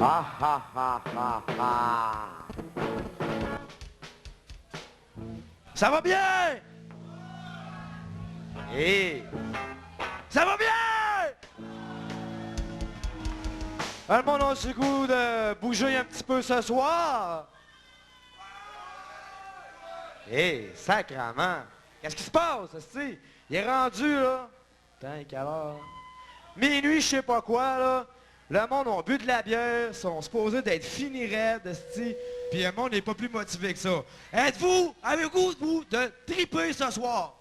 Ah ah ah ah ah. Ça va bien? Hé! Ça va bien? Le monde a le goût de bouger un petit peu ce soir? Hé, sacrement! Qu'est-ce qui se passe, esti? Il est rendu, là. Putain, quelle heure? Minuit, je sais pas quoi, là. Le monde a bu de la bière, sont supposés d'être finis raides, esti. Puis le monde n'est pas plus motivé que ça. Êtes-vous, avez-vous de triper ce soir?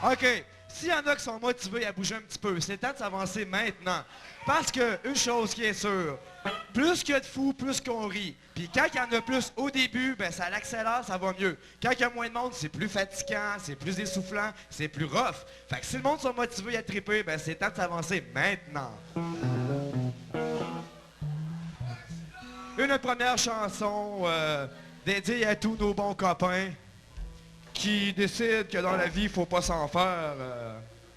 OK. S'il y en a qui sont motivés à bouger un petit peu, c'est le temps de s'avancer maintenant. Parce que, une chose qui est sûre, plus qu'il y a de fous, plus qu'on rit. Puis quand il y en a plus au début, ben ça l'accélère, ça va mieux. Quand il y a moins de monde, c'est plus fatigant, c'est plus essoufflant, c'est plus rough. Fait que si le monde sont motivés à triper, ben c'est le temps de s'avancer maintenant. Une première chanson dédiée à tous nos bons copains qui décident que dans la vie, il faut pas s'en faire,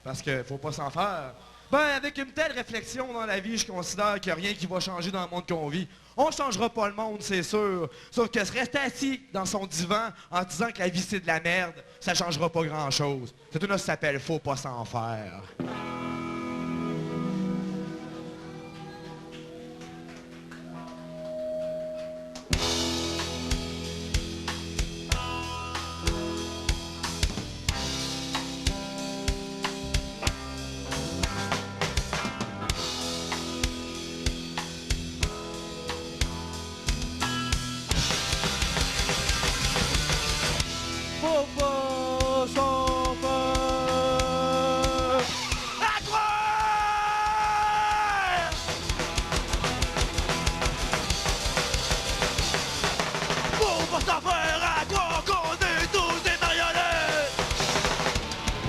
parce qu'il faut pas s'en faire. Ben, avec une telle réflexion dans la vie, je considère qu'il n'y a rien qui va changer dans le monde qu'on vit. On changera pas le monde, c'est sûr. Sauf que se rester assis dans son divan en disant que la vie c'est de la merde, ça changera pas grand-chose. C'est une qui s'appelle Faut pas s'en faire. Faut pas s'en faire. À croire! Faut pas s'en faire à croire qu'on est tous des marionnettes.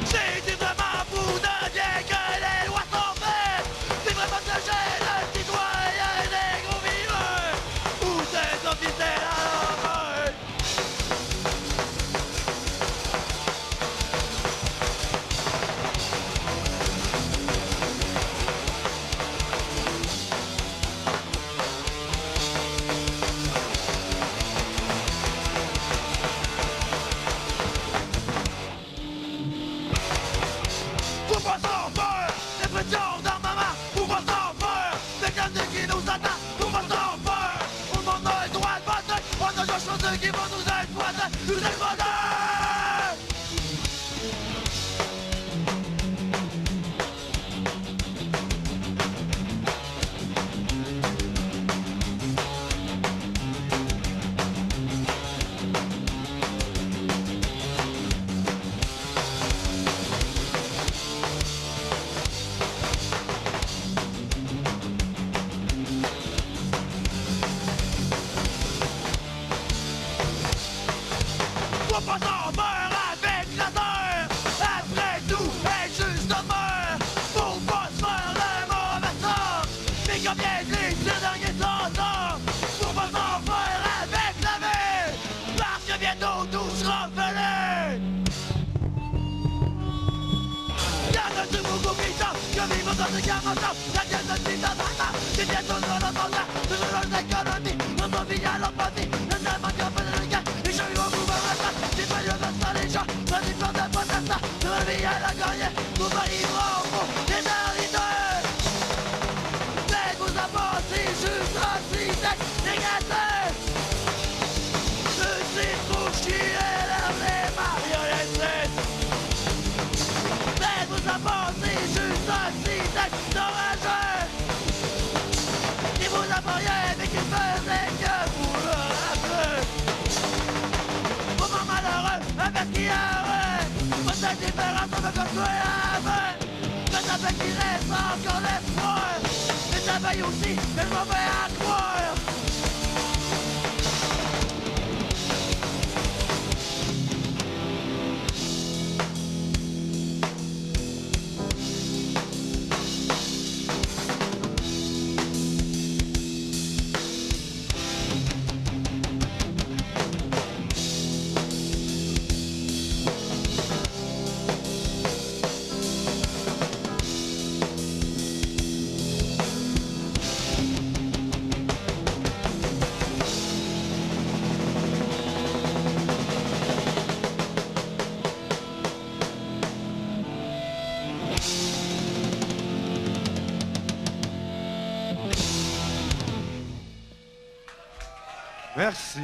C'est vraiment fou de bien que les lois sont faites. C'est vraiment de gêne le citoyen des gros viveurs ou des officiels à l'envers. Faut pas s'en faire, les pressions dans ma main. Faut pas s'en faire, les gamins qui nous attendent. Faut pas s'en faire, on demande le droit de voter. On a déjà choisi qui vont nous exploiter, nous exploiter. Faut pas s'en faire avec la terre. Après tout, est juste demeure. Faut pas se faire le mauvais sort. Mais combien de lignes ces derniers 100 ans? Faut pas s'en faire avec la vie. Parce que bientôt tout sera fini. Y'a de tout beaucoup qui savent que vivre dans des gamins savent. La gueule de petit dans la table. C'est bientôt dans notre monde. Toujours dans l'économie. Notre vie à l'empathie. Le diamant qui a fait le gars. Les gens ils vont vous voir la face. C'est pas le reste dans les gens. Pas du plan de pas ça. De la vie à la gagner. Vous arriverez au bout des réalités. Faites-vous avancer juste ainsi. C'est négatif. C'est trop chier. Les marionnettes. Faites-vous avancer juste ainsi. C'est dommage. Qui vous apportait mais qui faisait que vous le rappelez. Moment malheureux, avec qui heureux. Pas de différence, on veut construire avec. Mais avec qui reste encore l'espoir. Et ça veille aussi que je m'en vais à croire. Merci.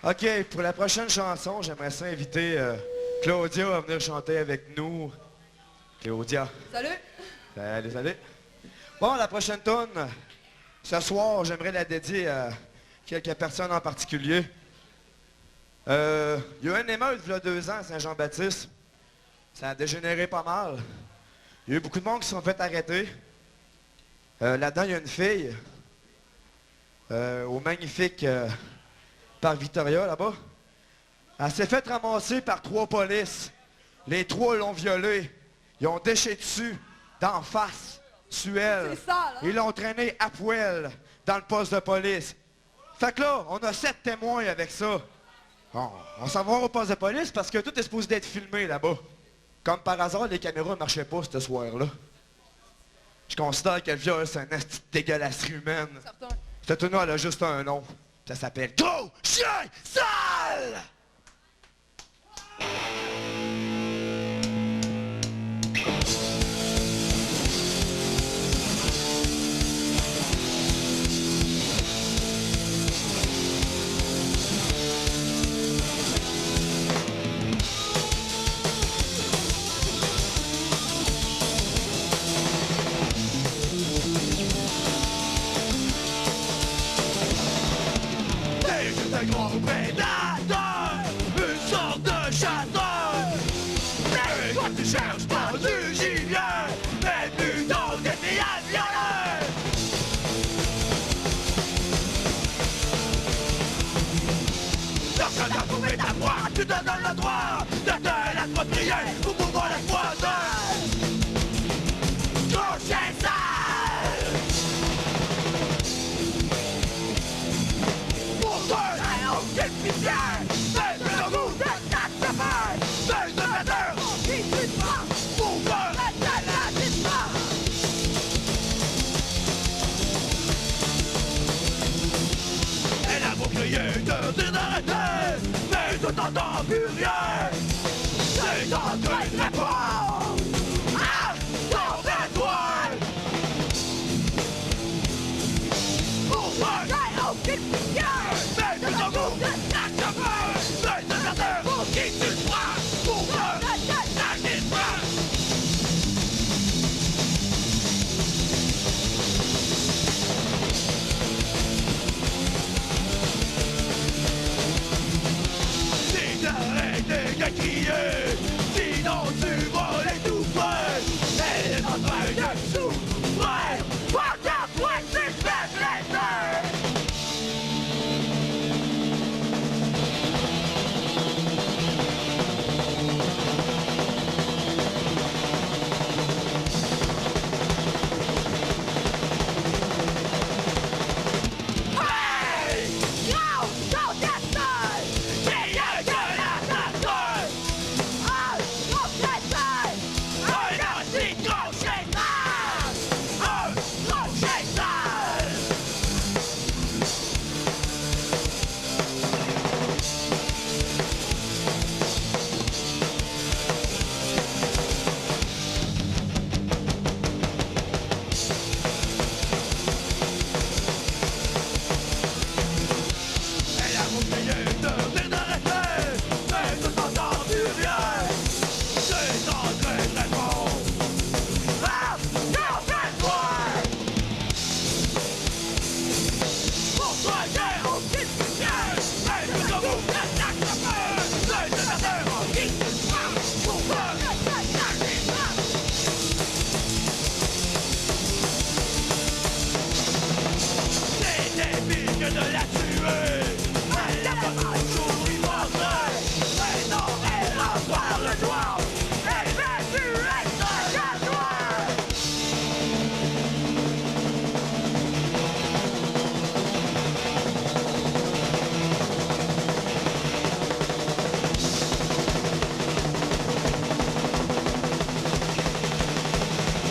OK, pour la prochaine chanson, j'aimerais ça inviter Claudia à venir chanter avec nous. Claudia. Salut! Salut, salut. Bon, la prochaine tune, ce soir, j'aimerais la dédier à quelques personnes en particulier. Il y a eu une émeute, il y a 2 ans, à Saint-Jean-Baptiste. Ça a dégénéré pas mal. Il y a eu beaucoup de monde qui se sont fait arrêter. Là-dedans, il y a une fille, au magnifique Parc Victoria, là-bas. Elle s'est faite ramasser par 3 polices. Les 3 l'ont violée. Ils ont déché dessus, d'en face, sur elle. C'est ça, là. Ils l'ont traîné à poêle dans le poste de police. Fait que là, on a 7 témoins avec ça. On s'en va au poste de police parce que tout est supposé d'être filmé là-bas. Comme par hasard, les caméras ne marchaient pas ce soir-là. Je considère que le viol, c'est un asti de dégueulasserie humaine. Certain. Cette tune-là, elle a juste un nom. Ça s'appelle Gros Chien Sale! Un grand prédateur, une sorte de chasseur. Mais toi tu cherches pas du gibier, mais plutôt des filles à violer. Lorsqu'on a trouvé ta proie, tu te donnes le droit de te l'approprier pour pouvoir l'exploiter. Gros chien sale! Pour toi, aucune pitié, mais le goût de ta chauffeur, mais de la terre qui tue pas, pour toi, la maladie pas. Elle a beau crier, te dire d'arrêter, mais tu t'entends plus rien. C'est en train de répondre à ton étoile. Pour toi, j'ai aucune pitié, mais de ton goût de ta chauffeur, mais de la terre pour qui tu te crois, pour toi, la maladie pas. Si t'arrêtes de crier, sinon tu vas l'étouffer. Elle est en train de souffrir, regarde-toi tu fais blesser. Hey! Yo! Don't get done! Qui est que la personne? Un gros chétal! Un aussi gros chétal! Un gros chétal! Elle a essayé de dire d'arrêter, mais ne t'entends plus rien. C'est en train de répondre à ton besoin. Pour toi, j'ai aucune pitié, mais de ton goût de ta chauffeur, mais de la terre qui te frappe. Pour toi, la maladie pas. C'est débile que de la tuer. Elle n'a pas toujours y penser. Mais non, elle a par le doigt. Elle va tuer sa jaguar.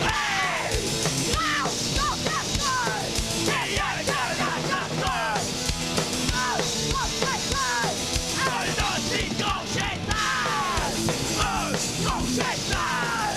Hey! Non! Non, personne! Qui est que la personne? Un gros chétal! Un aussi gros chétal! Un gros chétal!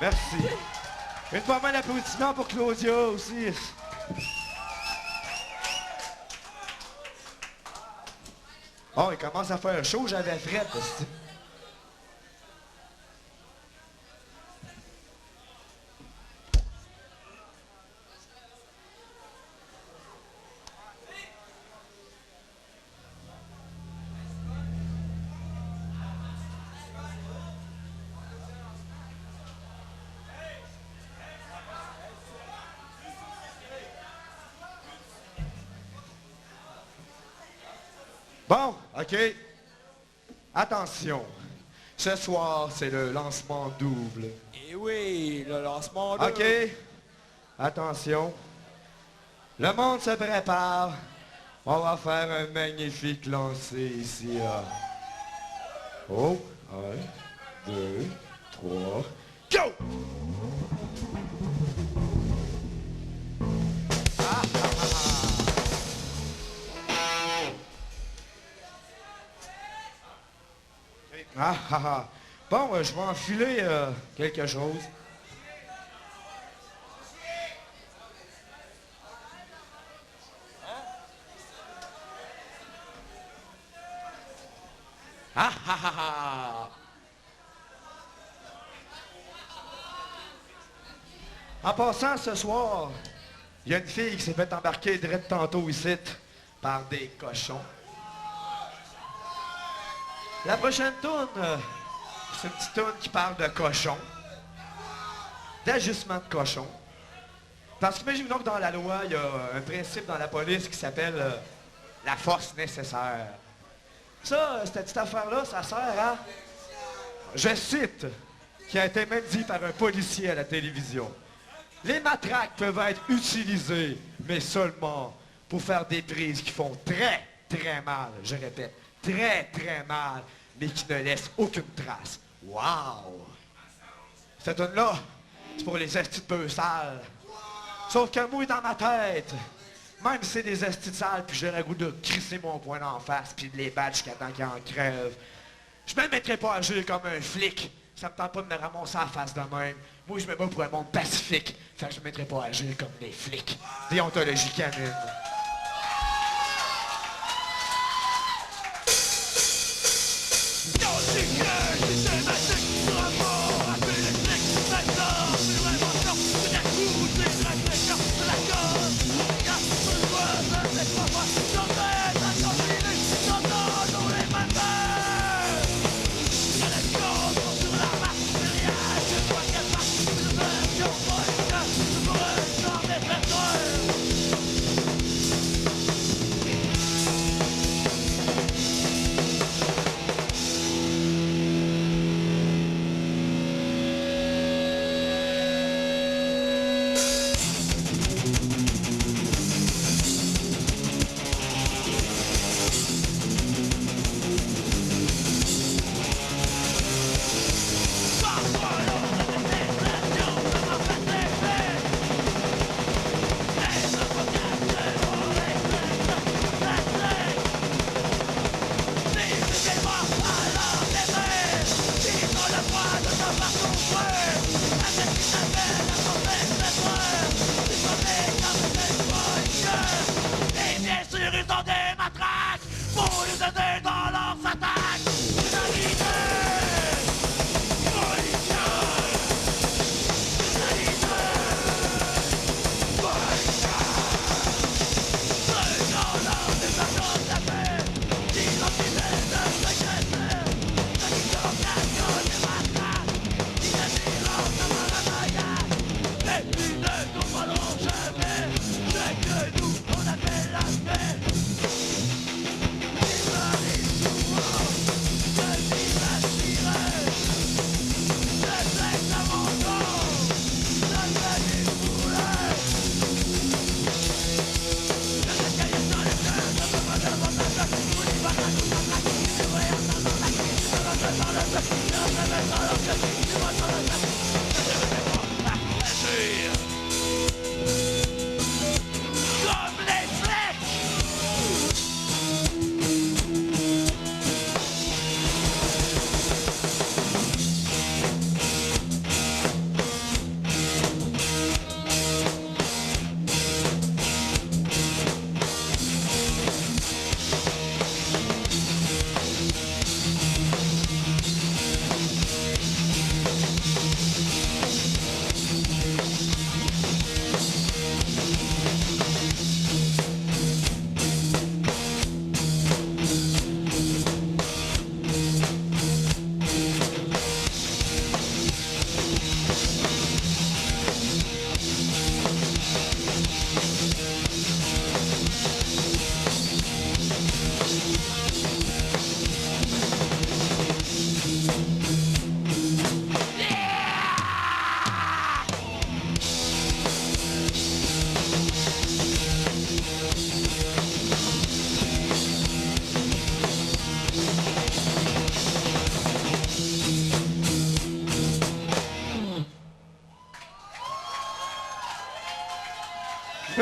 Merci. Une fois mal d'applaudissements pour Claudia aussi. Oh, il commence à faire chaud, j'avais fret. Bon, OK. Attention. Ce soir, c'est le lancement double. Et oui, le lancement double. OK. Attention. Le monde se prépare. On va faire un magnifique lancer ici. Là. Oh, 1, 2, 3, go! Ah, ah, ah. Bon, je vais enfiler quelque chose. Ah, ah, ah, ah. En passant, ce soir, il y a une fille qui s'est fait embarquer direct tantôt ici par des cochons. La prochaine tourne, c'est une petite tourne qui parle de cochons, d'ajustement de cochons. Parce qu'imaginons que dans la loi, il y a un principe dans la police qui s'appelle la force nécessaire. Ça, cette petite affaire-là, ça sert à, je cite, qui a été même dit par un policier à la télévision. Les matraques peuvent être utilisées, mais seulement pour faire des prises qui font très, très mal. Je répète, très, très mal, mais qui ne laissent aucune trace. Wow! Cette tune-là, c'est pour les estis de peu sales. Sauf que moi, dans ma tête, même si c'est des estis de sales, puis j'ai le goût de crisser mon poing en face, puis de les battre jusqu'à temps qu'ils en crèvent, je me mettrai pas à agir comme un flic. Ça me tente pas de me ramasser à la face de même. Moi, je me bats pour un monde pacifique. Fait que je me mettrai pas à agir comme des flics. Déontologie canine.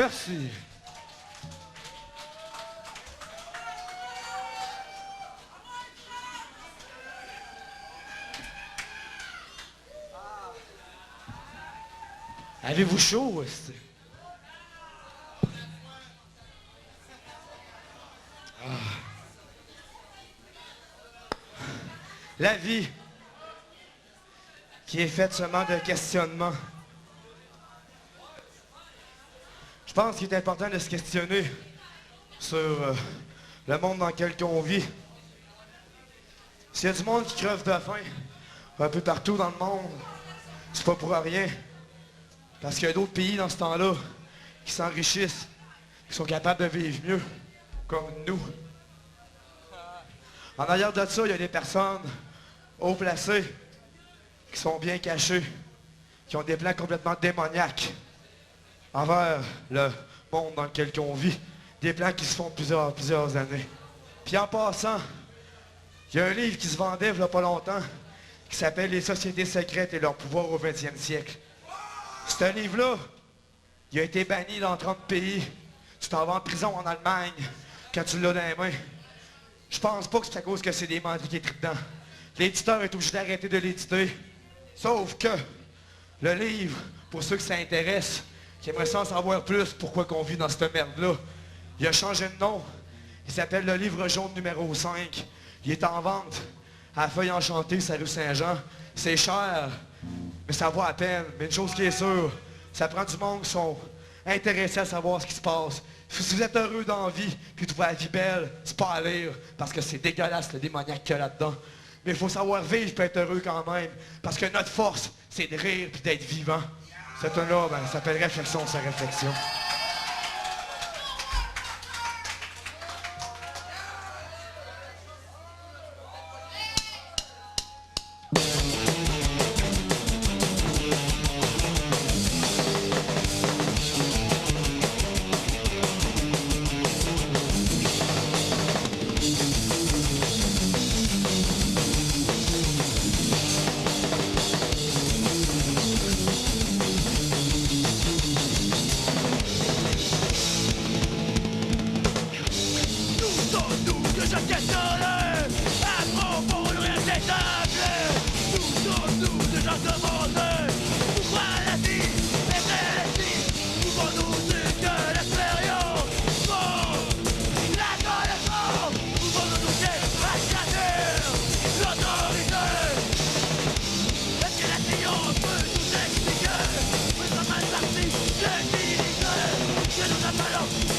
Merci. Avez-vous chaud, est-ce? La vie, qui est faite seulement de questionnements. Je pense qu'il est important de se questionner sur le monde dans lequel on vit. S'il y a du monde qui creve de faim, un peu partout dans le monde, c'est pas pour rien. Parce qu'il y a d'autres pays dans ce temps-là qui s'enrichissent, qui sont capables de vivre mieux, comme nous. En arrière de ça, il y a des personnes haut placées, qui sont bien cachées, qui ont des plans complètement démoniaques envers le monde dans lequel on vit. Des plans qui se font plusieurs années. Puis en passant, il y a un livre qui se vendait il n'y a pas longtemps, qui s'appelle « Les sociétés secrètes et leur pouvoir au 20e siècle ». Ce livre-là, il a été banni dans 30 pays. Tu t'en vas en prison en Allemagne quand tu l'as dans les mains. Je pense pas que c'est à cause que c'est des mentries qui écrits dedans. L'éditeur est obligé d'arrêter de l'éditer. Sauf que le livre, pour ceux que ça intéresse, qui aimeraient ça en savoir plus pourquoi qu'on vit dans cette merde-là, il a changé de nom. Il s'appelle le livre jaune numéro 5. Il est en vente à la Feuille Enchantée, sur la rue Saint-Jean. C'est cher, mais ça vaut à peine. Mais une chose qui est sûre, ça prend du monde qui sont intéressés à savoir ce qui se passe. Si vous êtes heureux dans la vie, puis vous trouvez la vie belle, c'est pas à lire, parce que c'est dégueulasse le démoniaque qu'il y a là-dedans. Mais il faut savoir vivre et être heureux quand même, parce que notre force, c'est de rire et d'être vivant. Cet là ben, ça s'appelle Réflexion sur réflexion.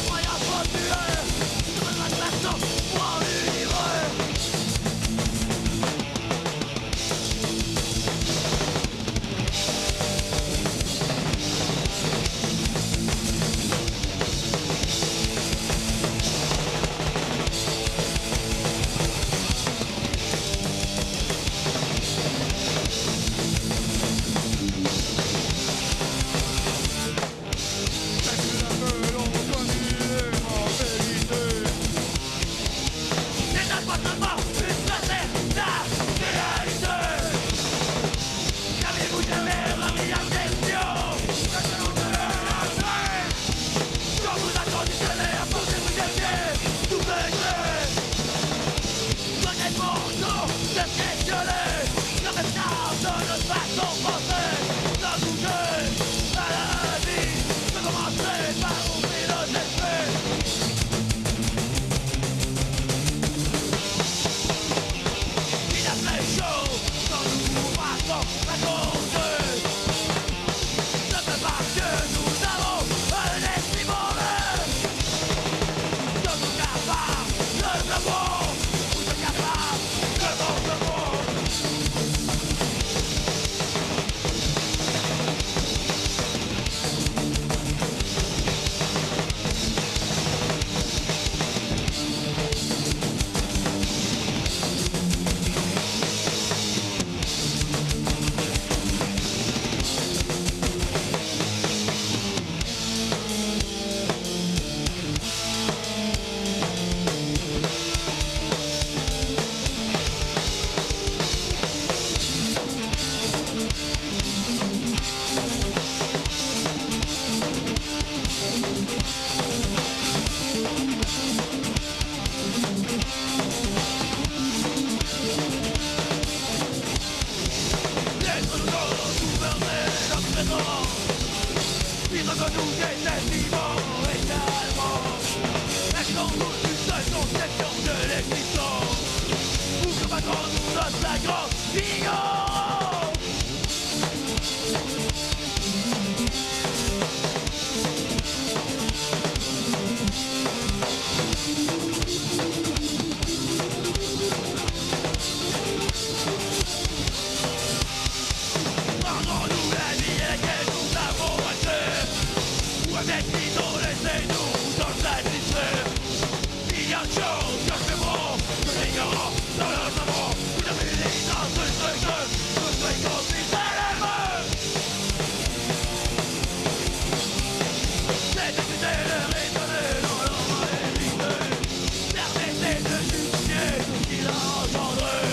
Moyen populaire, je me la façon pour l'univers. conception de l'existence. Ou que patron nous donne la grande ignorance. Rendons-nous la vie à laquelle nous avons accès. Ou avec l'idole, laissez-nous dans satisfaire. Il y a une chose que je fais bon, que l'ignorant dans le savon. Une militance de ce que je fais comme une élève. C'est d'écouter le raisonner dans leur réalité. Permettez de justifier tout ce qu'il a engendré.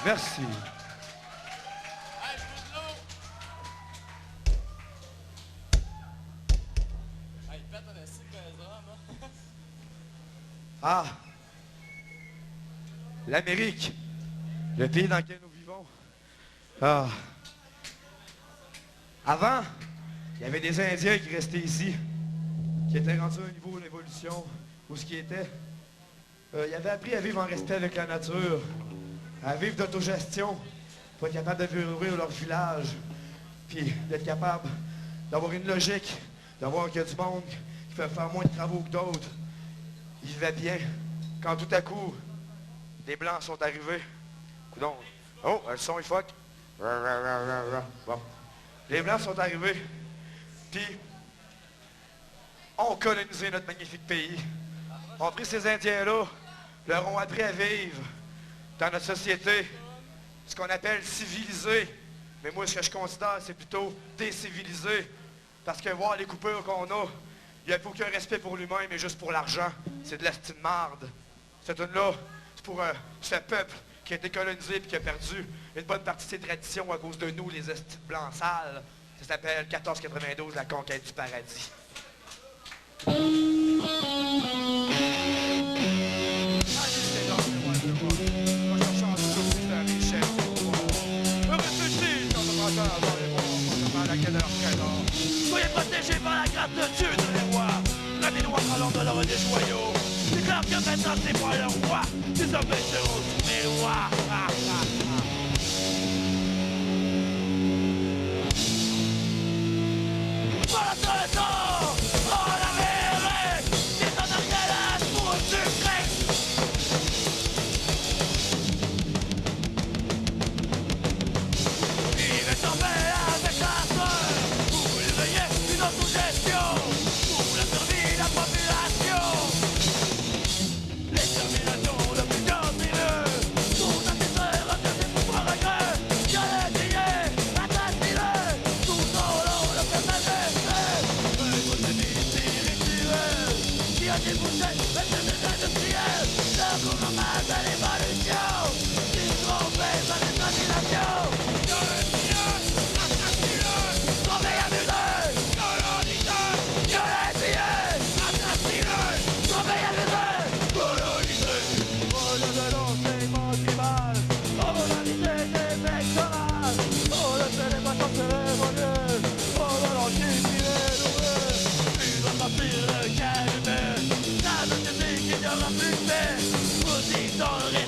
Merci. Ah, l'Amérique, le pays dans lequel nous vivons. Ah. Avant, il y avait des Indiens qui restaient ici, qui étaient rendus à un niveau d'évolution, où ce qui était, ils avaient appris à vivre en respect avec la nature, à vivre d'autogestion, pour être capable de nourrir leur village, puis d'être capable d'avoir une logique, d'avoir qu'il y a du monde qui peut faire moins de travaux que d'autres. Ils vivaient bien. Quand tout à coup, des Blancs sont arrivés. Coudonc. Oh, le son, il fuck. Bon. Les Blancs sont arrivés, puis ont colonisé notre magnifique pays. Ont pris ces Indiens-là, leur ont appris à vivre dans notre société, ce qu'on appelle civilisé. Mais moi, ce que je considère, c'est plutôt décivilisé. Parce que voir les coupures qu'on a, il n'y a aucun respect pour l'humain, mais juste pour l'argent. C'est de la style marde. Cette tune-là, c'est pour ce peuple qui a été colonisé et qui a perdu une bonne partie de ses traditions à cause de nous, les estis blancs sales. Ça s'appelle 1492, la conquête du paradis. Soyez protégés par la gratitude des rois. La des rois allant de l'or et des joyaux. C'est clair que maintenant c'est pas le roi. Les hommes seront tous mes lois. Voilà sur le temps. Oh l'Amérique. C'est un arrière pour un sucré. Il est tombé avec la soeur. Pour éveiller une autogestion. Pour la survie de la population. L'extermination de plusieurs tribus. Tout satisfaire à ses propres regrets. Je l'ai crié, assassiné. Tout au long de cette majesté. Une définition rituelle. Qui a débouché les industriels. Le gouvernement de l'évolution. Qui trompé par les dominations. Je l'ai crié, assassiné. Trompé abusé. Colonisé. Je l'ai crié, assassiné. Trompé abusé. Colonisé. Au lieu de l'enseignement tribal. Au modalité des pectorales. Au lieu de l'équation cérémonielle. Au de l'antiquité nouvelle. Une autre empire de calumet. La société qui n'y aura plus de paix. Aussi dans le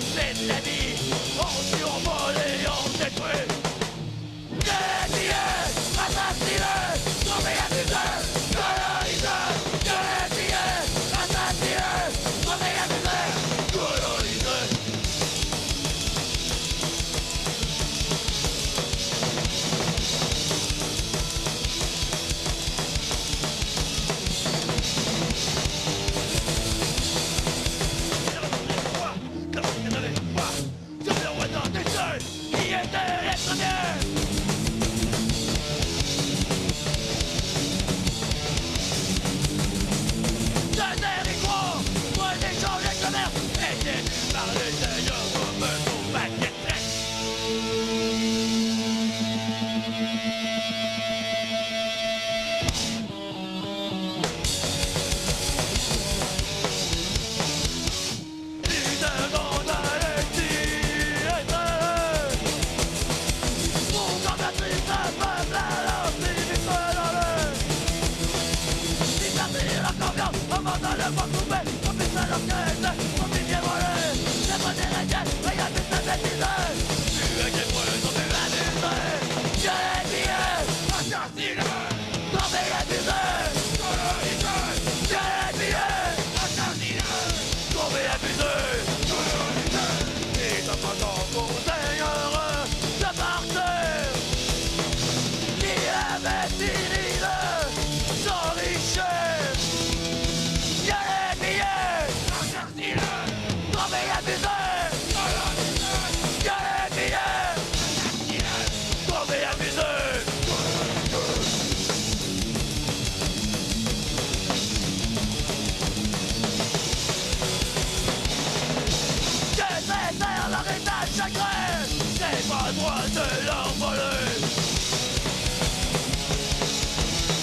de leur voler.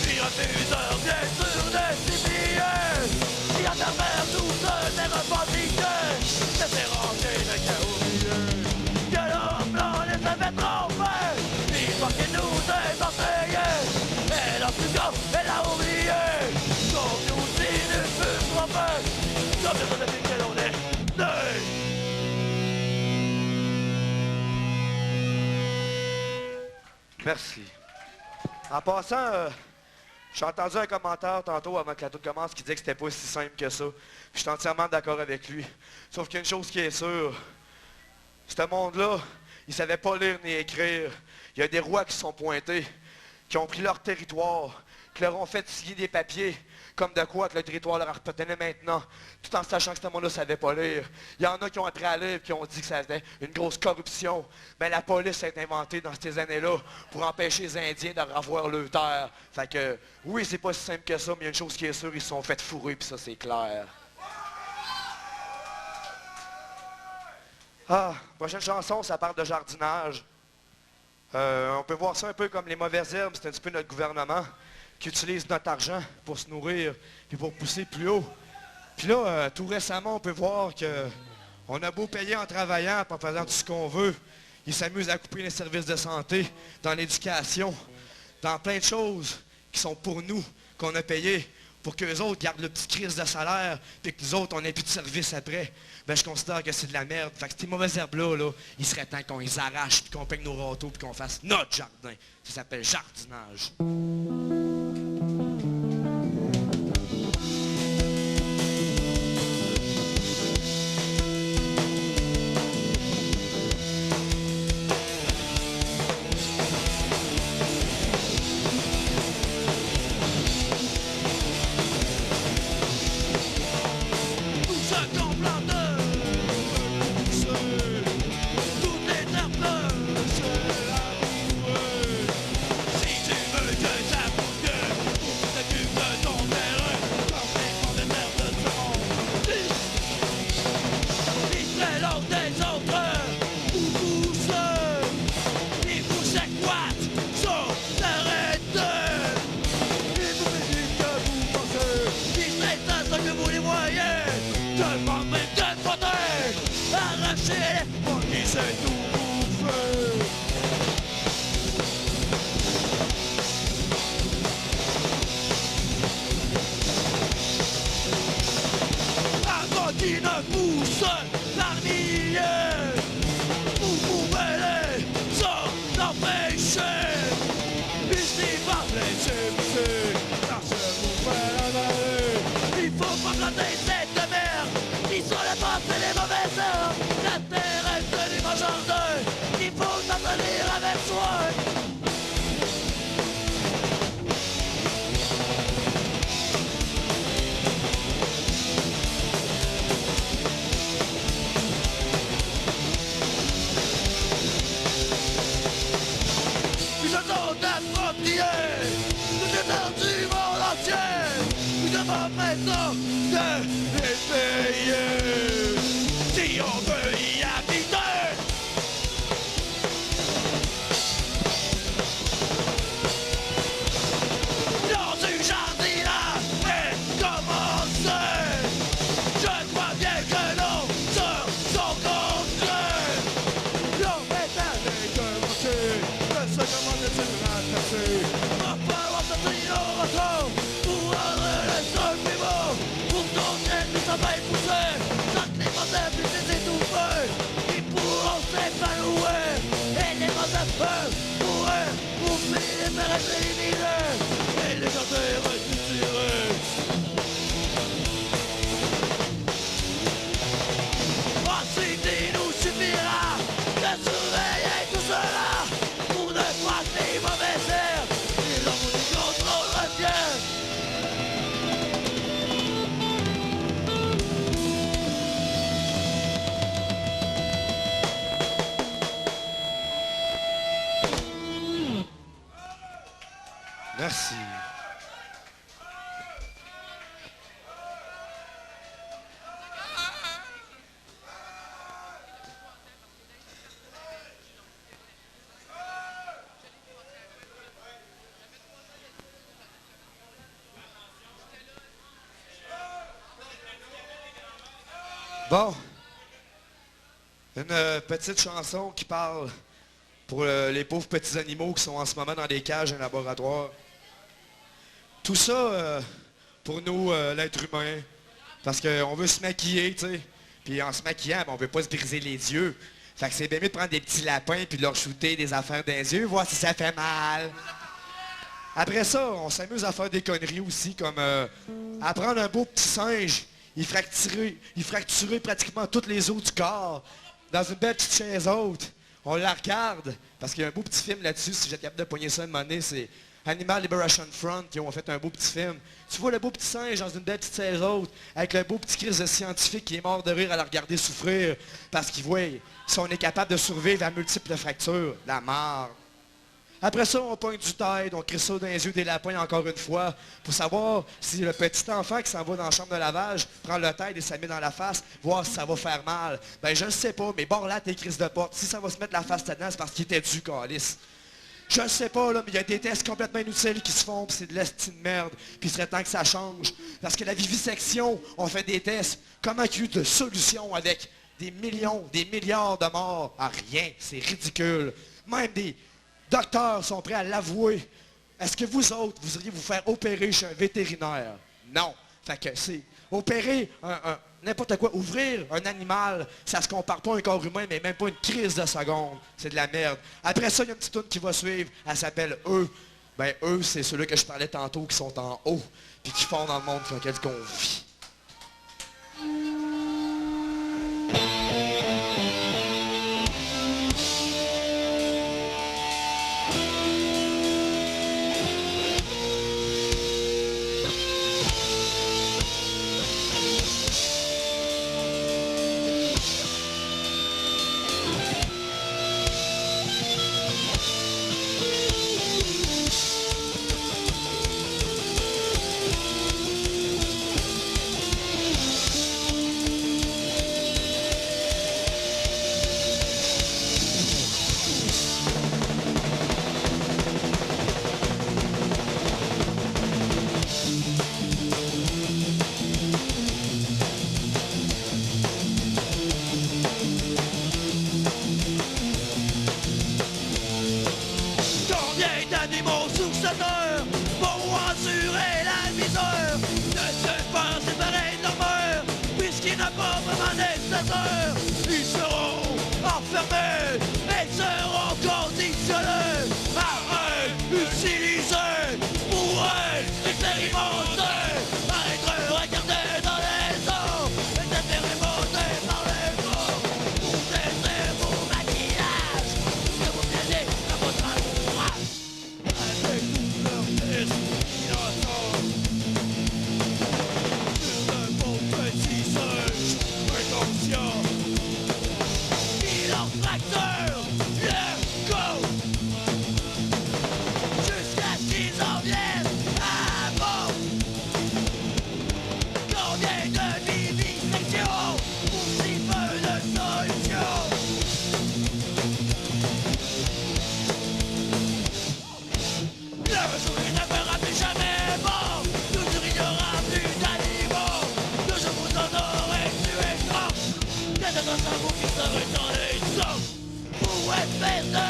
Ils refusent bien sûr de s'y plier, et à travers toutes les revendiqués, d'espérancer le chaos milieu. Que l'homme blanc les avait trompés, l'histoire qui nous est enseignée, et leur plus grand, elle a oublié, comme nous aussi nous fûmes trompés, comme nous depuis que l'on est nés. Merci. En passant, j'ai entendu un commentaire tantôt avant que la toute commence qui disait que c'était pas si simple que ça. Je suis entièrement d'accord avec lui. Sauf qu'il y a une chose qui est sûre. Ce monde-là, ils ne savaient pas lire ni écrire. Il y a des rois qui sont pointés, qui ont pris leur territoire, qui leur ont fait signer des papiers, comme de quoi que le territoire leur appartenait maintenant, tout en sachant que ce monde-là ne savait pas lire. Il y en a qui ont appris à lire et qui ont dit que ça avait une grosse corruption. Mais la police s'est inventée dans ces années-là pour empêcher les Indiens de revoir leur terre. Fait que, oui, c'est pas si simple que ça, mais il y a une chose qui est sûre, ils se sont fait fourrer, puis ça, c'est clair. Ah, prochaine chanson, ça parle de jardinage. On peut voir ça un peu comme les mauvaises herbes, c'est un petit peu notre gouvernement qui utilise notre argent pour se nourrir et pour pousser plus haut. Puis là, tout récemment, on peut voir qu'on a beau payer en travaillant, en faisant tout ce qu'on veut. Ils s'amusent à couper les services de santé, dans l'éducation, dans plein de choses qui sont pour nous, qu'on a payé, pour qu'eux autres gardent le petit crise de salaire, puis que nous autres, on n'ait plus de service après. Ben, je considère que c'est de la merde. Fait que ces mauvaises herbes-là, là, il serait temps qu'on les arrache, puis qu'on peigne nos râteaux, puis qu'on fasse notre jardin. Ça s'appelle jardinage. Merci. Bon. Une petite chanson qui parle pour les pauvres petits animaux qui sont en ce moment dans des cages et laboratoire. Tout ça pour nous, l'être humain. Parce qu'on veut se maquiller, tu sais. Puis en se maquillant, ben, on veut pas se briser les yeux. Fait que c'est bien mieux de prendre des petits lapins puis de leur shooter des affaires dans les yeux, voir si ça fait mal. Après ça, on s'amuse à faire des conneries aussi, comme à prendre un beau petit singe, il fracturait pratiquement tous les os du corps, dans une belle petite chaise haute. On la regarde, parce qu'il y a un beau petit film là-dessus, si j'étais capable de pogner ça une monnaie, c'est Animal Liberation Front, qui ont fait un beau petit film. Tu vois le beau petit singe dans une belle petite chaise haute, avec le beau petit crise de scientifique qui est mort de rire à la regarder souffrir, parce qu'il voit si on est capable de survivre à multiples fractures, la mort. Après ça, on pointe du tide, on crie ça dans les yeux des lapins encore une fois, pour savoir si le petit enfant qui s'en va dans la chambre de lavage prend le tide et ça met dans la face, voir si ça va faire mal. Ben je ne sais pas, mais bon là, tes crises de porte, si ça va se mettre la face dedans, c'est parce qu'il était dû, câlisse. Je ne sais pas, là, mais il y a des tests complètement inutiles qui se font, puis c'est de l'esti de merde, puis il serait temps que ça change. Parce que la vivisection, on fait des tests. Comment il y a eu de solutions avec des millions, des milliards de morts? Ah, rien, c'est ridicule. Même des docteurs sont prêts à l'avouer. Est-ce que vous autres, vous iriez vous faire opérer chez un vétérinaire? Non. Fait que c'est opérer n'importe quoi, ouvrir un animal, ça se compare pas à un corps humain, mais même pas une crise de seconde. C'est de la merde. Après ça, il y a une petite toune qui va suivre, elle s'appelle Eux. Ben eux, c'est ceux-là que je parlais tantôt qui sont en haut, puis qui font dans le monde sur lequel on vit. D'animaux sur cette heure pour assurer la misère ne se pas séparer de leur mère puisqu'il n'a pas vraiment d'extérieur. Ils seront enfermés et seront conditionnés à être utilisés pour être expérimentés, à être regardés dans les eaux et expérimentés par les corps pour tester vos maquillages, que vous plaisez à votre entourage. Avec tout leur destination sur un bon petit singe inconscient qui leur fracture le cou jusqu'à ce qu'ils en viennent à bout. Combien de vivisections pour si peu de solutions? Le sourire ne fera plus jamais bon. Toujours il n'y aura plus d'animaux. Toujours vous en aurez tué trop. C'est de notre cerveau qui se dans les os. Pour espèce de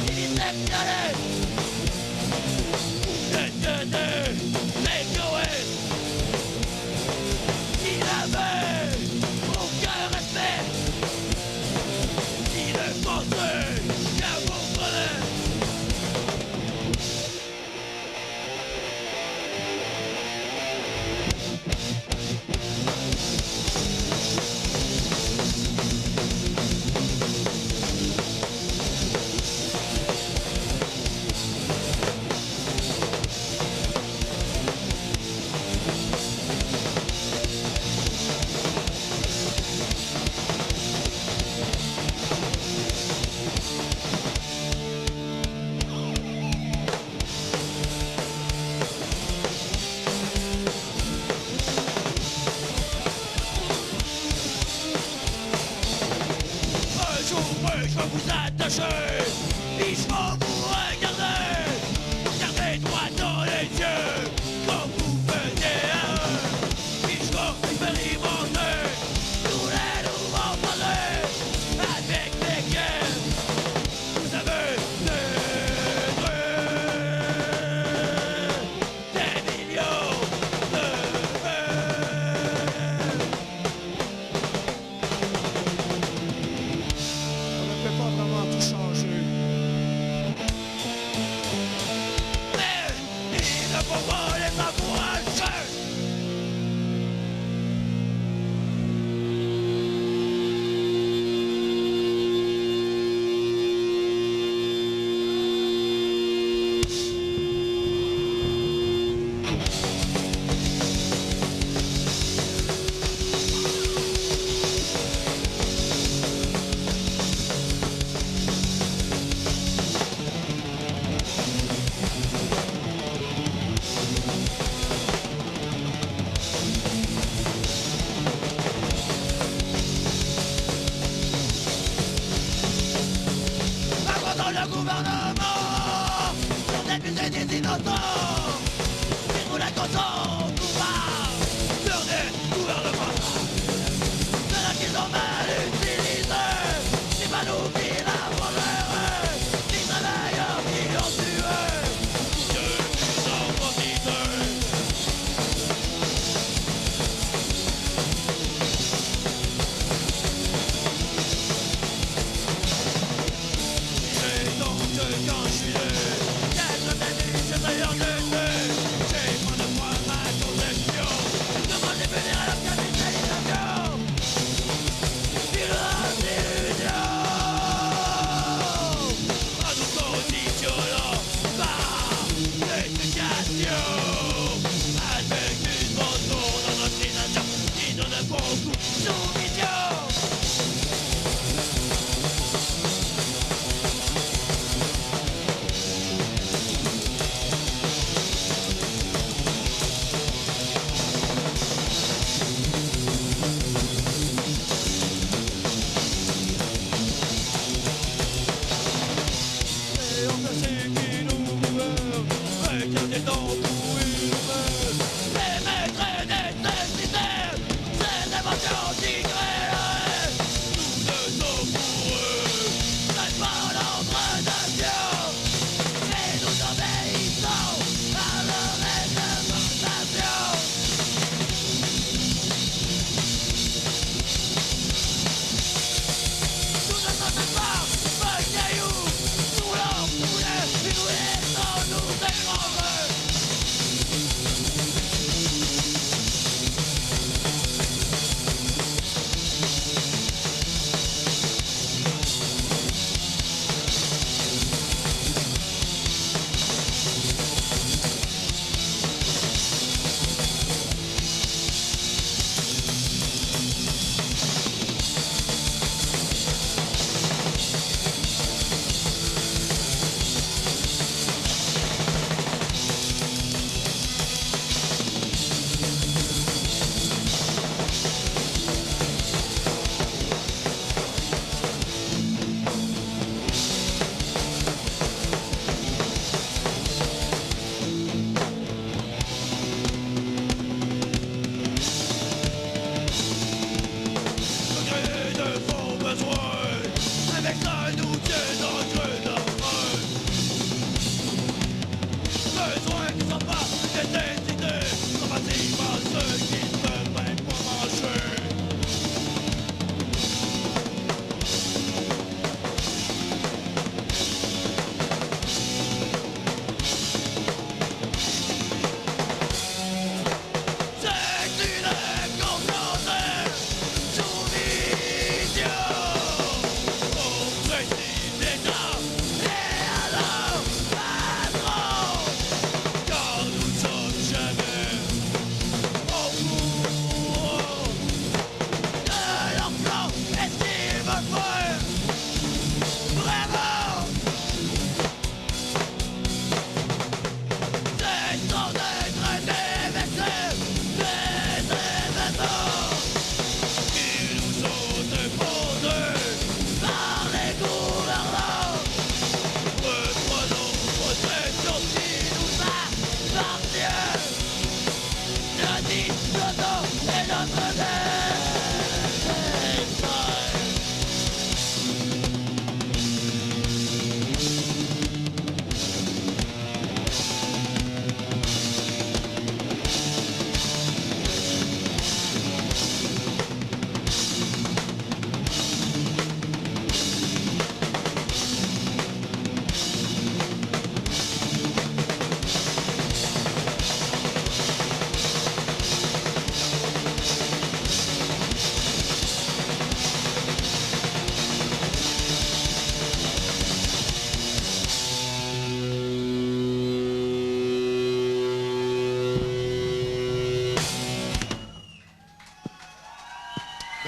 vivisectionnés. Vous êtes que des égoïstes qui n'avaient aucun respect, qui ne pensaient qu'à vous voler. Un jour, je vais vous attacher, et je vais vous regarder, regarder droit dans les yeux, comme vous faisiez à eux, et je vais expérimenter tous Contre le gouvernement, pour débuter des innocents, qui roulent à conscience coupable, sur des gouvernements.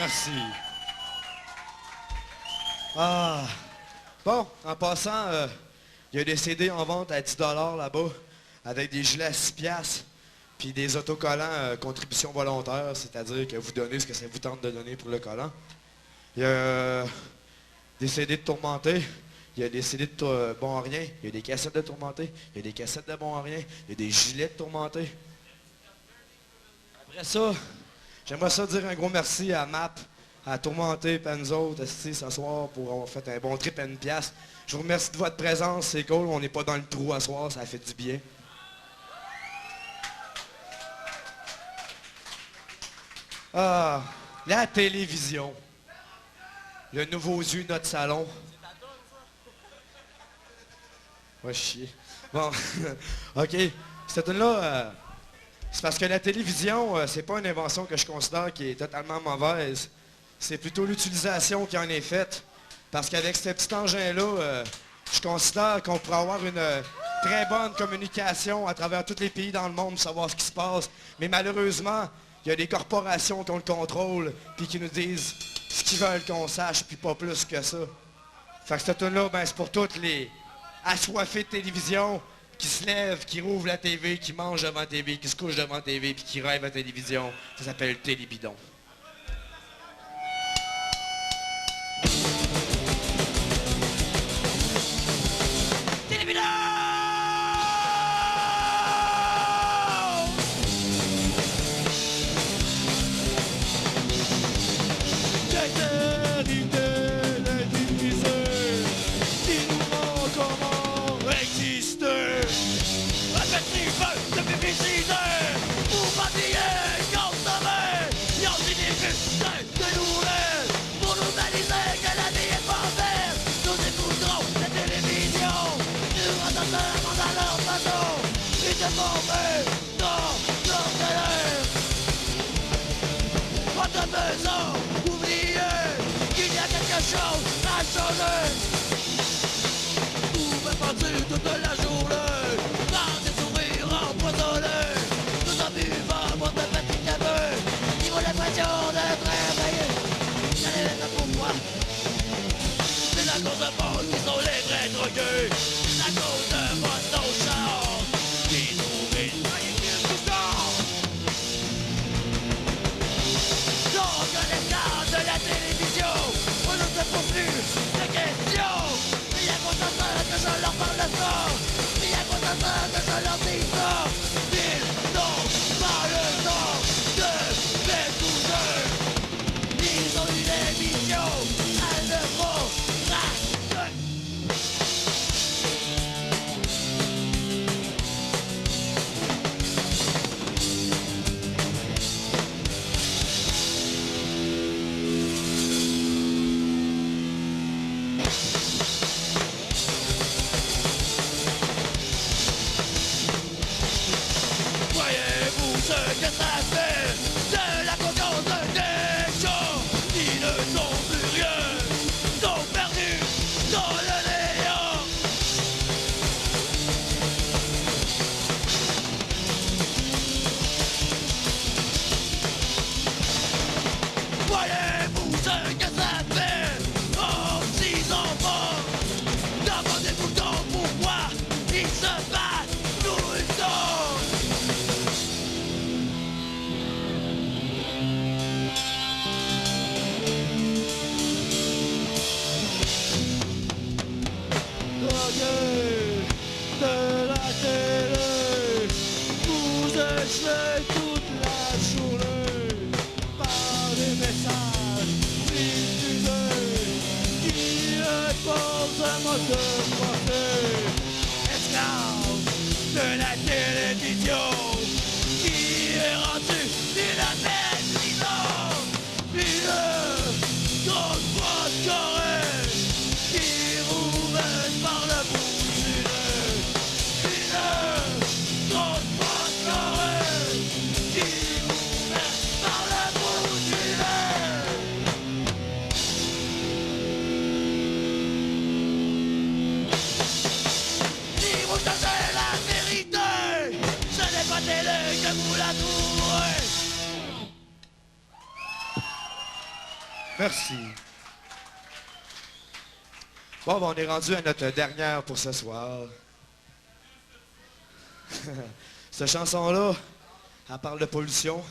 Merci. Ah. Bon, en passant, il y a des CD en vente à 10 $ là-bas, avec des gilets à 6 piastres, puis des autocollants contribution volontaire, c'est-à-dire que vous donnez ce que ça vous tente de donner pour le collant. Il y a des CD de Tourmenté, il y a des CD de Bon à Rien, il y a des cassettes de Tourmenté, il y a des cassettes de Bon à Rien, il y a des gilets de Tourmenté. Après ça, j'aimerais ça dire un gros merci à MAP, à Tourmenté, et à nous autres, ce soir, pour avoir fait un bon trip à 1 piastre. Je vous remercie de votre présence, c'est cool, on n'est pas dans le trou à soir, ça fait du bien. Ah, la télévision. Le nouveau yeux de notre salon. Va chier. Bon, ok. Cette tune-là, c'est parce que la télévision, c'est pas une invention que je considère qui est totalement mauvaise. C'est plutôt l'utilisation qui en est faite. Parce qu'avec ce petit engin-là, je considère qu'on pourrait avoir une très bonne communication à travers tous les pays dans le monde pour savoir ce qui se passe. Mais malheureusement, il y a des corporations qui ont le contrôle puis qui nous disent ce qu'ils veulent qu'on sache, puis pas plus que ça. Fait que cette tune-là, ben, c'est pour toutes les assoiffés de télévision qui se lèvent, qui rouvrent la TV, qui mangent devant la TV, qui se couchent devant la TV, puis qui rêvent à la télévision. Ça s'appelle Télébidon. Toute la journée, dans des sourires empoisonnés, tout en buvant pour te fatiguer un peu, ils ont l'impression d'être réveillés. J'allais être pour moi. C'est la cause de monde qui sont les vrais drogués. C'est la cause de votre non-chance qui nourrit tout temps. Donc à l'écart de la télévision, on ne se pose plus de questions. Il y a qu'on s'entend que je leur parle de ça. Il y a qu'on s'entend que je leur dis ça. Ils n'ont pas le temps de m'écouter. Ils ont une émission à l'euro. Merci. Bon, ben, on est rendu à notre dernière pour ce soir. Cette chanson-là, elle parle de pollution.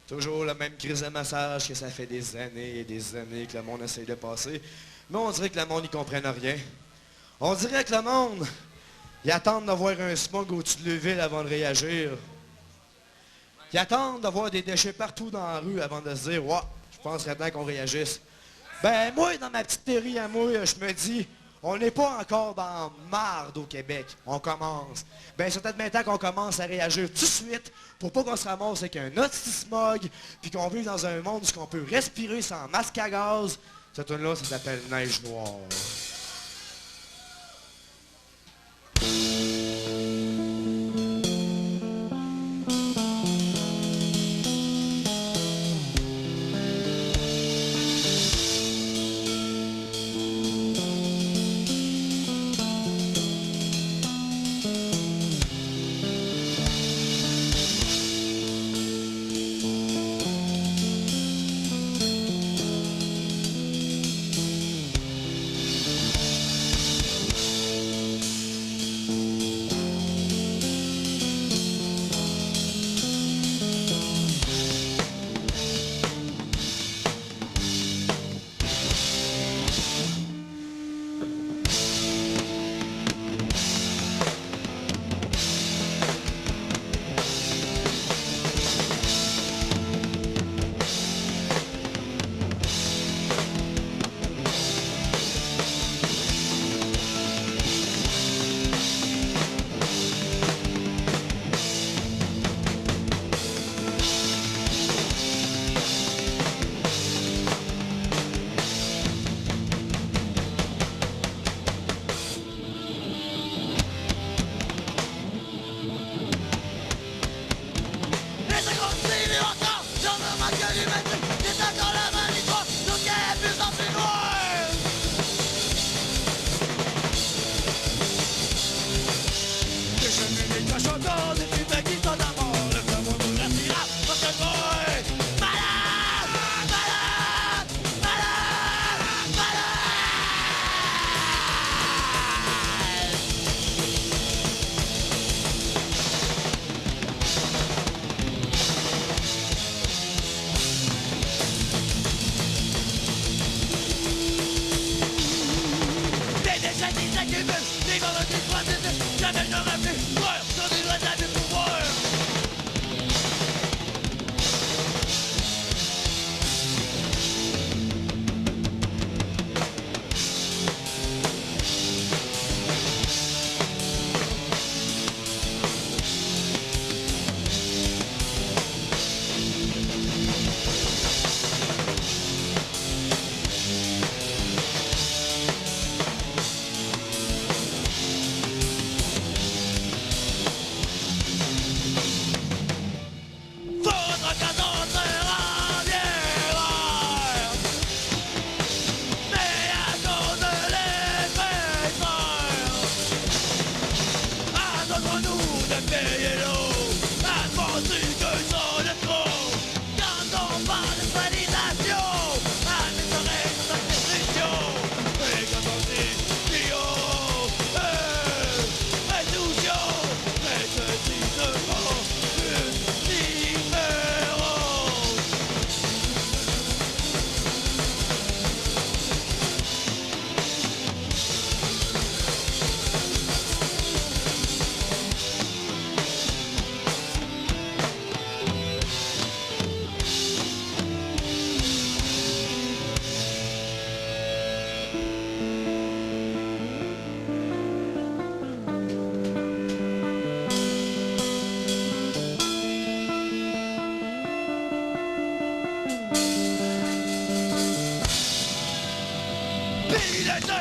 Toujours la même crise de massage que ça fait des années et des années que le monde essaye de passer. Mais on dirait que le monde n'y comprenne rien. On dirait que le monde, ils attendent d'avoir un smog au-dessus de leur ville avant de réagir. Ils attendent d'avoir des déchets partout dans la rue avant de se dire « Ouais, je pense qu'il est temps qu'on réagisse. » Ben moi, dans ma petite théorie à moi, je me dis, on n'est pas encore dans marde au Québec. On commence. Ben c'est peut-être maintenant qu'on commence à réagir tout de suite pour pas qu'on se ramasse avec un autre smog, puis qu'on vive dans un monde où on peut respirer sans masque à gaz. Cette tune-là, ça s'appelle Neige Noire.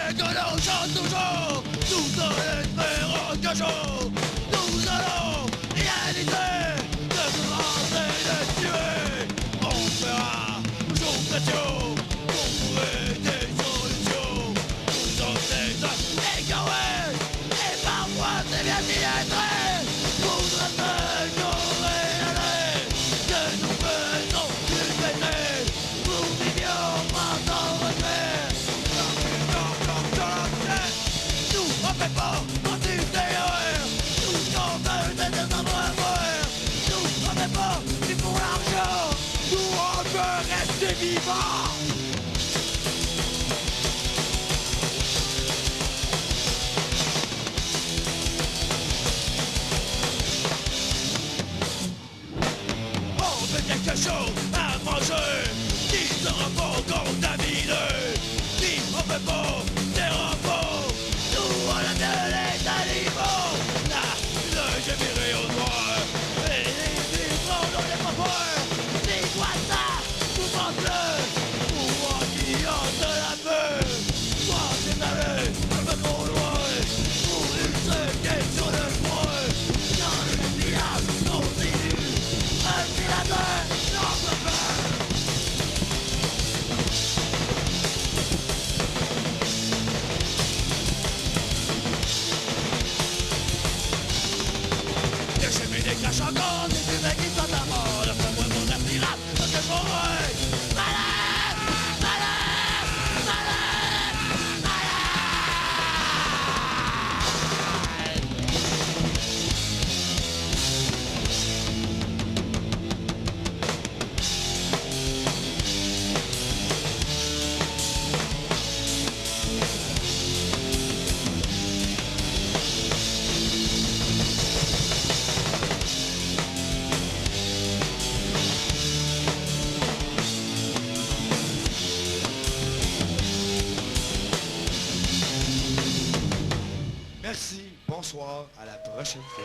Que l'on chante toujours, nous espérons qu'un jour nous allons réaliser de nous rentrer de tuer. On fera toujours pression pour trouver des solutions. Nous sommes des hommes égarés et parfois c'est bien d'y être. Faudrait s'ignorer l'année que nous faisons plus baiser pour vivre. veux rester vivant. On veut quelque chose à manger qui sera pas contaminé. Puis on veut pas des robots. Nous on aime bien les animaux. Là, j'ai viré au noir. Et les vitrons on n'est pas peur. C'est quoi ça? Tout en bleu. Pour moi qui ont de la peur. Moi c'est allé un peu trop loin. Pour une seule question de moi. Dans le village continue. Un filateur n'en peut pas. J'ai mis des caches encore, des fumées qui sont à mort. Fais-moi mon air pirate, parce que je mourrai. Malade, malade, malade, malade. Merci, bonsoir, à la prochaine fois.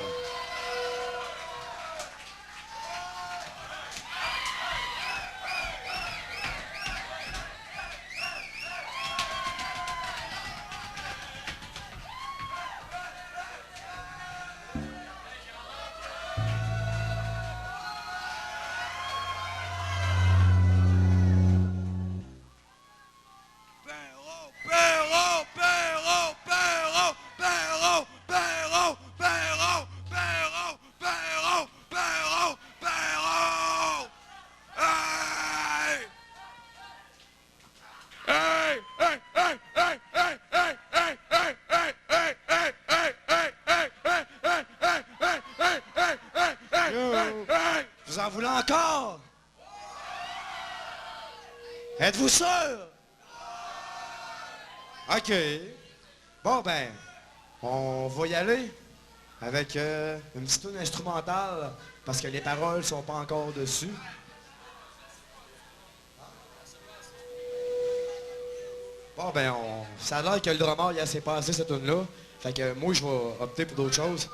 Vous en voulez encore? Êtes-vous sûr? OK. Bon, ben, on va y aller avec une petite tune instrumentale parce que les paroles sont pas encore dessus. Bon, ben, ça a l'air que le drummer, il a assez passé cette tune-là. Fait que moi, je vais opter pour d'autres choses.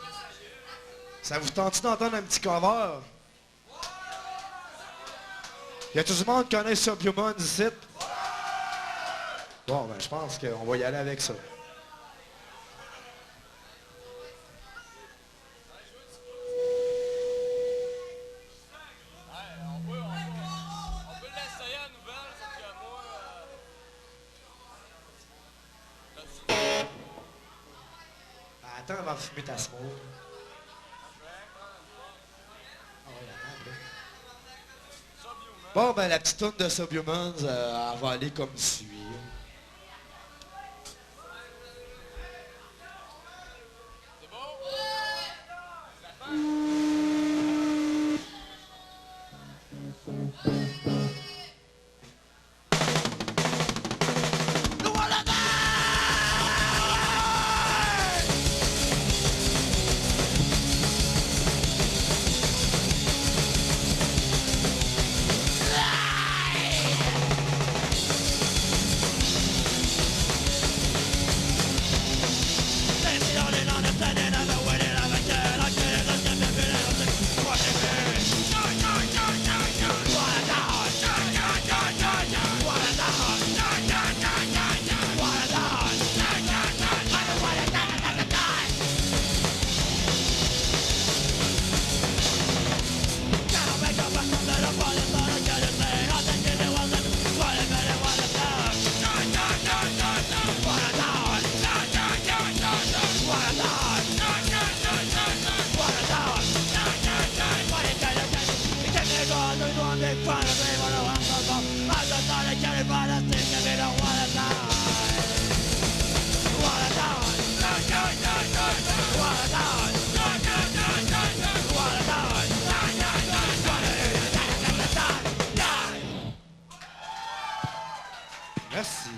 Ça vous tente d'entendre un petit cover? Y a tout le monde qui connaît Subhuman ici? Bon, ben, je pense qu'on va y aller avec ça. Attends avant de fumer ta smoke. Ah ouais, attends, bon, ben, la petite toune de Subhumans, elle va aller comme suit. Merci.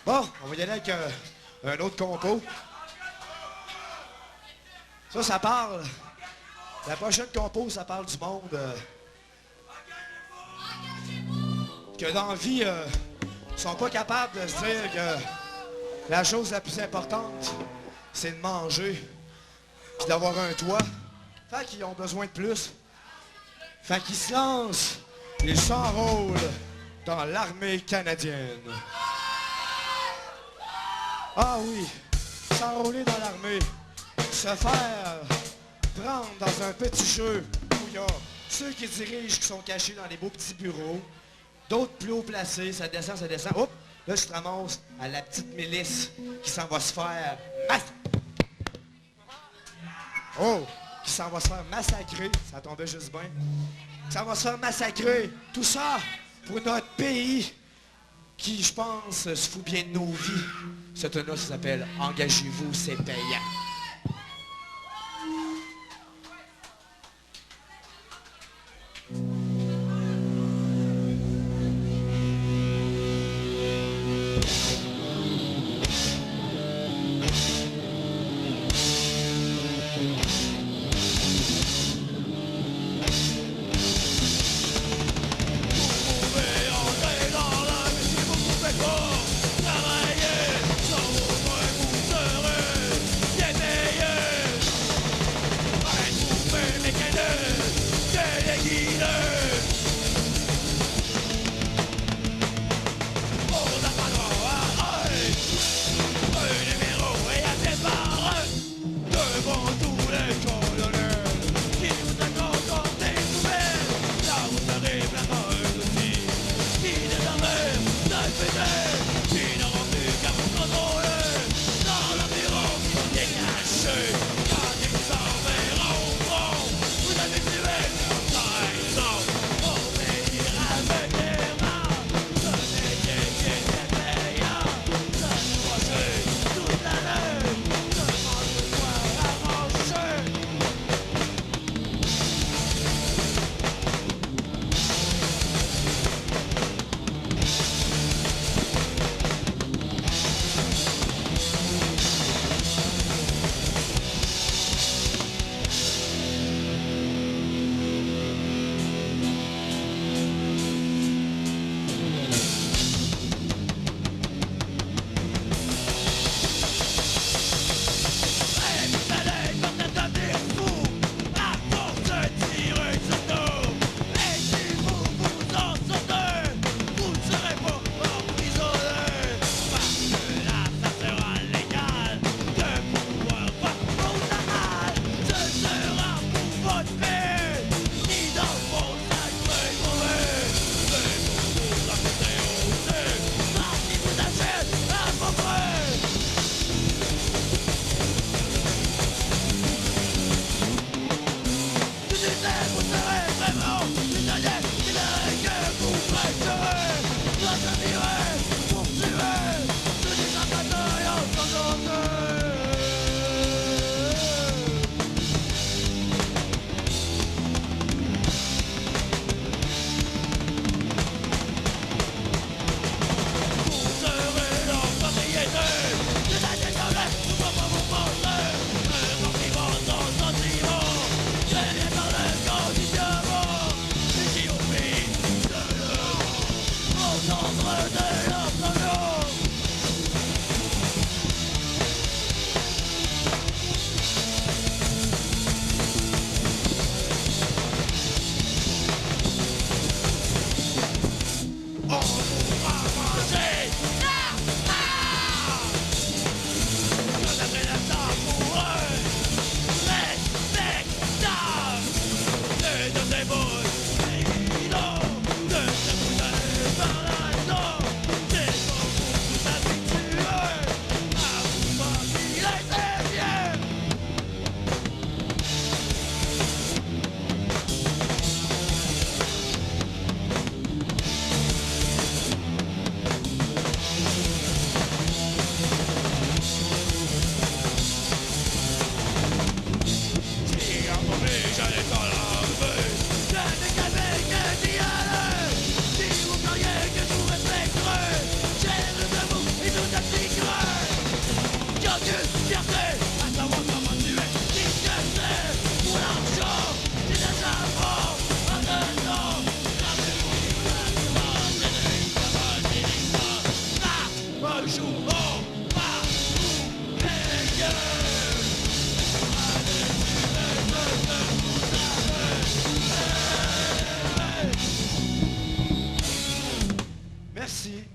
Bon, on va y aller avec un autre compo. Ça parle. La prochaine compo, ça parle du monde que dans la vie, sont pas capables de se dire que la chose la plus importante, c'est de manger puis d'avoir un toit. Fait qu'ils ont besoin de plus. Fait qu'ils se lancent, ils s'enrôlent dans l'armée canadienne. Ah oui, s'enrôler dans l'armée, se faire prendre dans un petit jeu où il y a ceux qui dirigent qui sont cachés dans les beaux petits bureaux, d'autres plus haut placés, ça descend, hop, là je te ramasse à la petite milice qui s'en va se faire qui s'en va se faire massacrer, ça tombait juste bien, ça va se faire massacrer, tout ça pour notre pays qui, je pense, se fout bien de nos vies. Ce tonneau s'appelle « Engagez-vous, c'est payant ». Guide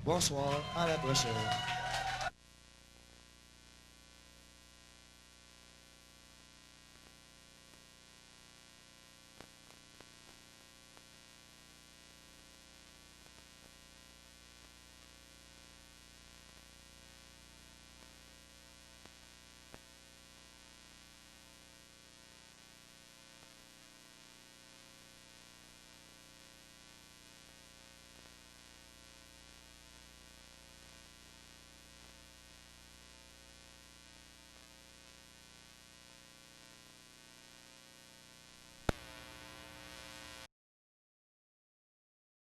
Bonsoir, à la prochaine.